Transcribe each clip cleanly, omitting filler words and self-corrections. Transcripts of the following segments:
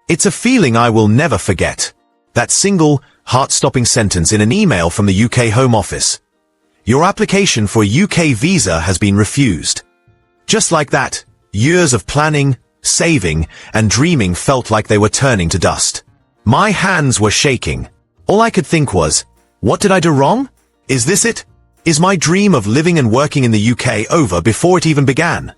It's a feeling I will never forget. That single, heart-stopping sentence in an email from the UK Home Office. Your application for a UK visa has been refused. Just like that, years of planning, saving, and dreaming felt like they were turning to dust. My hands were shaking. All I could think was, what did I do wrong? Is this it? Is my dream of living and working in the UK over before it even began?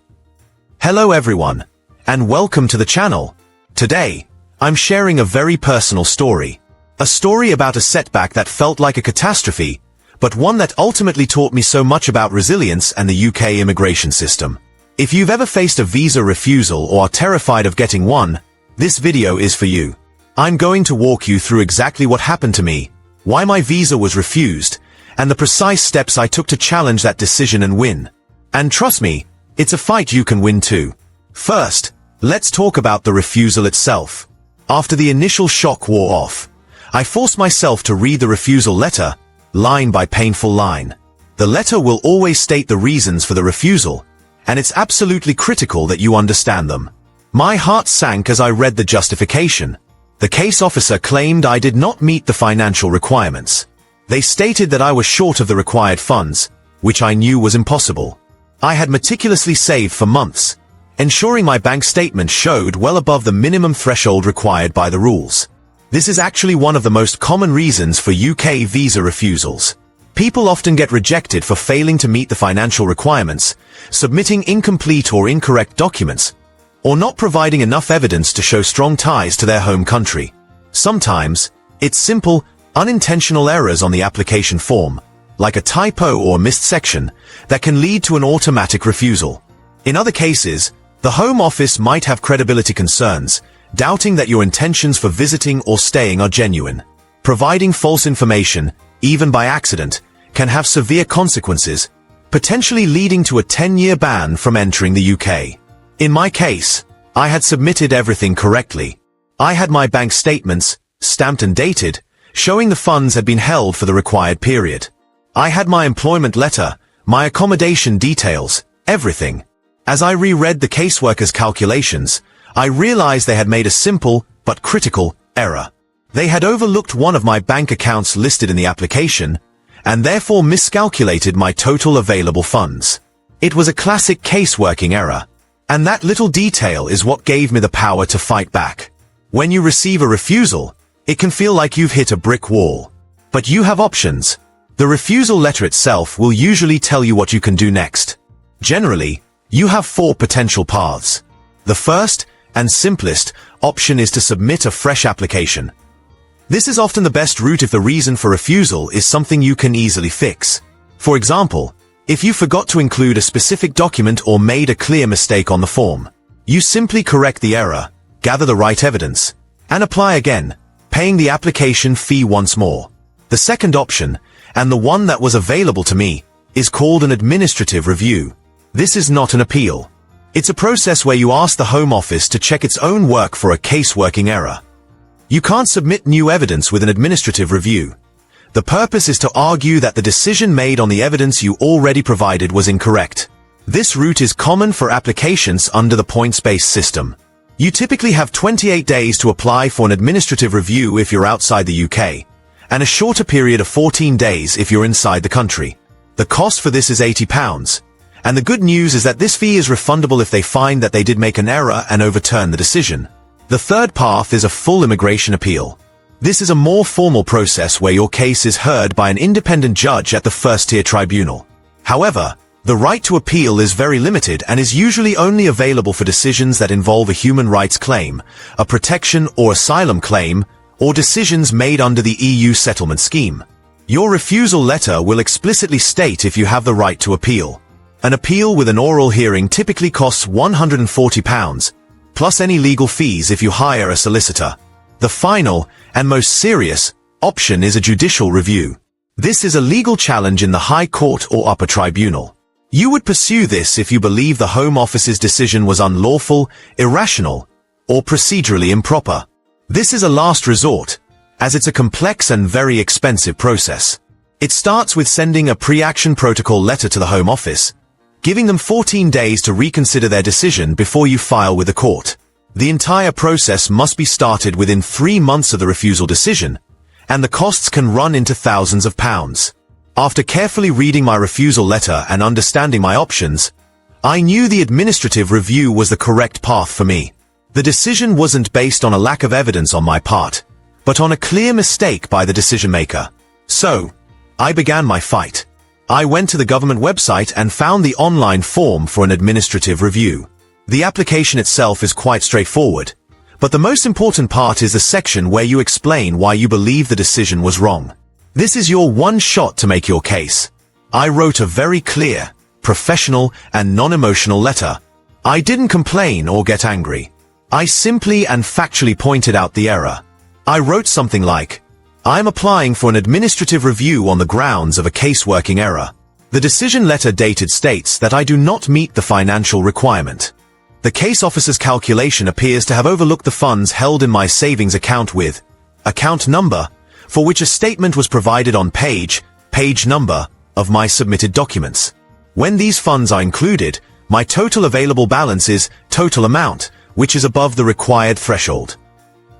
Hello everyone, and welcome to the channel. Today, I'm sharing a very personal story. A story about a setback that felt like a catastrophe, but one that ultimately taught me so much about resilience and the UK immigration system. If you've ever faced a visa refusal or are terrified of getting one, this video is for you. I'm going to walk you through exactly what happened to me, why my visa was refused, and the precise steps I took to challenge that decision and win. And trust me, it's a fight you can win too. First, let's talk about the refusal itself. After the initial shock wore off, I forced myself to read the refusal letter, line by painful line. The letter will always state the reasons for the refusal, and it's absolutely critical that you understand them. My heart sank as I read the justification. The case officer claimed I did not meet the financial requirements. They stated that I was short of the required funds, which I knew was impossible. I had meticulously saved for months, ensuring my bank statement showed well above the minimum threshold required by the rules. This is actually one of the most common reasons for UK visa refusals. People often get rejected for failing to meet the financial requirements, submitting incomplete or incorrect documents, or not providing enough evidence to show strong ties to their home country. Sometimes, it's simple, unintentional errors on the application form, like a typo or missed section, that can lead to an automatic refusal. In other cases, the Home Office might have credibility concerns, doubting that your intentions for visiting or staying are genuine. Providing false information, even by accident, can have severe consequences, potentially leading to a 10-year ban from entering the UK. In my case, I had submitted everything correctly. I had my bank statements, stamped and dated, showing the funds had been held for the required period. I had my employment letter, my accommodation details, everything. As I reread the caseworker's calculations, I realized they had made a simple, but critical, error. They had overlooked one of my bank accounts listed in the application, and therefore miscalculated my total available funds. It was a classic caseworking error. And that little detail is what gave me the power to fight back. When you receive a refusal, it can feel like you've hit a brick wall. But you have options. The refusal letter itself will usually tell you what you can do next. Generally, you have 4 potential paths. The first, and simplest, option is to submit a fresh application. This is often the best route if the reason for refusal is something you can easily fix. For example, if you forgot to include a specific document or made a clear mistake on the form, you simply correct the error, gather the right evidence, and apply again, paying the application fee once more. The second option, and the one that was available to me, is called an administrative review. This is not an appeal. It's a process where you ask the Home Office to check its own work for a caseworking error. You can't submit new evidence with an administrative review. The purpose is to argue that the decision made on the evidence you already provided was incorrect. This route is common for applications under the points-based system. You typically have 28 days to apply for an administrative review if you're outside the UK, and a shorter period of 14 days if you're inside the country. The cost for this is £80, and the good news is that this fee is refundable if they find that they did make an error and overturn the decision. The third path is a full immigration appeal. This is a more formal process where your case is heard by an independent judge at the first-tier tribunal. However, the right to appeal is very limited and is usually only available for decisions that involve a human rights claim, a protection or asylum claim, or decisions made under the EU settlement scheme. Your refusal letter will explicitly state if you have the right to appeal. An appeal with an oral hearing typically costs £140, plus any legal fees if you hire a solicitor. The final, and most serious, option is a judicial review. This is a legal challenge in the High Court or upper tribunal. You would pursue this if you believe the Home Office's decision was unlawful, irrational, or procedurally improper. This is a last resort, as it's a complex and very expensive process. It starts with sending a pre-action protocol letter to the Home Office, giving them 14 days to reconsider their decision before you file with the court. The entire process must be started within 3 months of the refusal decision, and the costs can run into thousands of pounds. After carefully reading my refusal letter and understanding my options, I knew the administrative review was the correct path for me. The decision wasn't based on a lack of evidence on my part, but on a clear mistake by the decision maker. So, I began my fight. I went to the government website and found the online form for an administrative review. The application itself is quite straightforward, but the most important part is the section where you explain why you believe the decision was wrong. This is your one shot to make your case. I wrote a very clear, professional, and non-emotional letter. I didn't complain or get angry. I simply and factually pointed out the error. I wrote something like, "I am applying for an administrative review on the grounds of a case-working error. The decision letter dated states that I do not meet the financial requirement. The case officer's calculation appears to have overlooked the funds held in my savings account with account number, for which a statement was provided on page number of my submitted documents. When these funds are included, my total available balance is total amount, which is above the required threshold."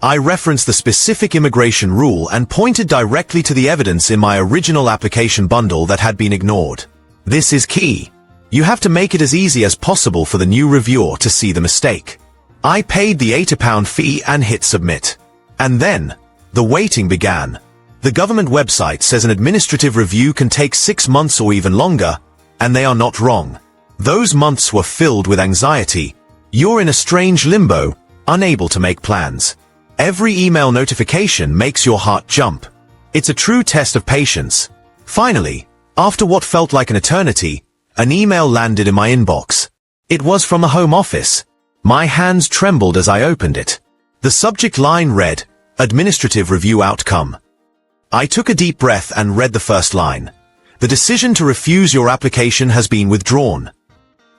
I referenced the specific immigration rule and pointed directly to the evidence in my original application bundle that had been ignored. This is key. You have to make it as easy as possible for the new reviewer to see the mistake. I paid the £80 fee and hit submit. And then, the waiting began. The government website says an administrative review can take 6 months or even longer, and they are not wrong. Those months were filled with anxiety. You're in a strange limbo, unable to make plans. Every email notification makes your heart jump. It's a true test of patience. Finally, after what felt like an eternity, an email landed in my inbox. It was from the Home Office. My hands trembled as I opened it. The subject line read, "Administrative Review Outcome." I took a deep breath and read the first line. "The decision to refuse your application has been withdrawn."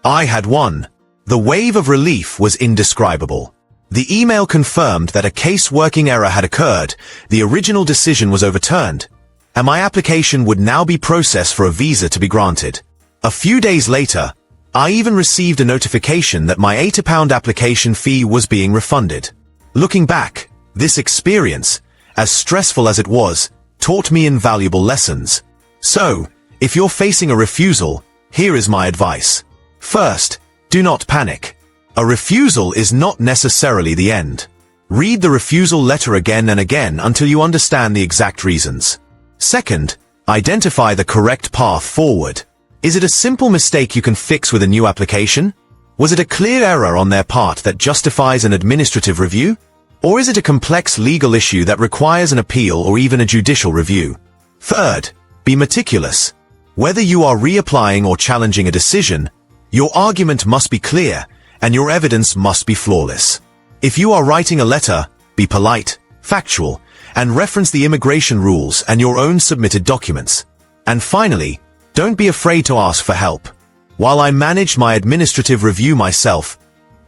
I had won. The wave of relief was indescribable. The email confirmed that a case-working error had occurred, the original decision was overturned, and my application would now be processed for a visa to be granted. A few days later, I even received a notification that my £80 application fee was being refunded. Looking back, this experience, as stressful as it was, taught me invaluable lessons. So, if you're facing a refusal, here is my advice. First, do not panic. A refusal is not necessarily the end. Read the refusal letter again and again until you understand the exact reasons. Second, identify the correct path forward. Is it a simple mistake you can fix with a new application? Was it a clear error on their part that justifies an administrative review? Or is it a complex legal issue that requires an appeal or even a judicial review? Third, be meticulous. Whether you are reapplying or challenging a decision, your argument must be clear, and your evidence must be flawless. If you are writing a letter, be polite, factual, and reference the immigration rules and your own submitted documents. And finally, don't be afraid to ask for help. While I managed my administrative review myself,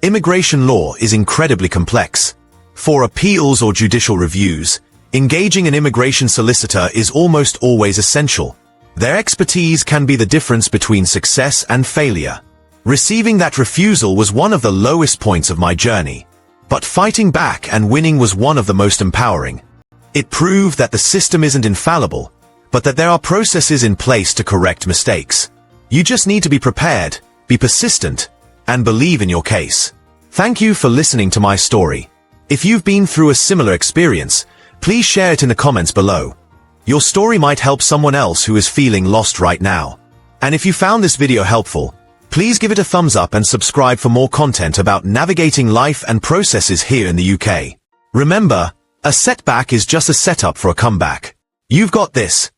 immigration law is incredibly complex. For appeals or judicial reviews, engaging an immigration solicitor is almost always essential. Their expertise can be the difference between success and failure. Receiving that refusal was one of the lowest points of my journey, but fighting back and winning was one of the most empowering. It proved that the system isn't infallible, but that there are processes in place to correct mistakes. You just need to be prepared, be persistent, and believe in your case. Thank you for listening to my story. If you've been through a similar experience, please share it in the comments below. Your story might help someone else who is feeling lost right now. And if you found this video helpful, please give it a thumbs up and subscribe for more content about navigating life and processes here in the UK. Remember, a setback is just a setup for a comeback. You've got this.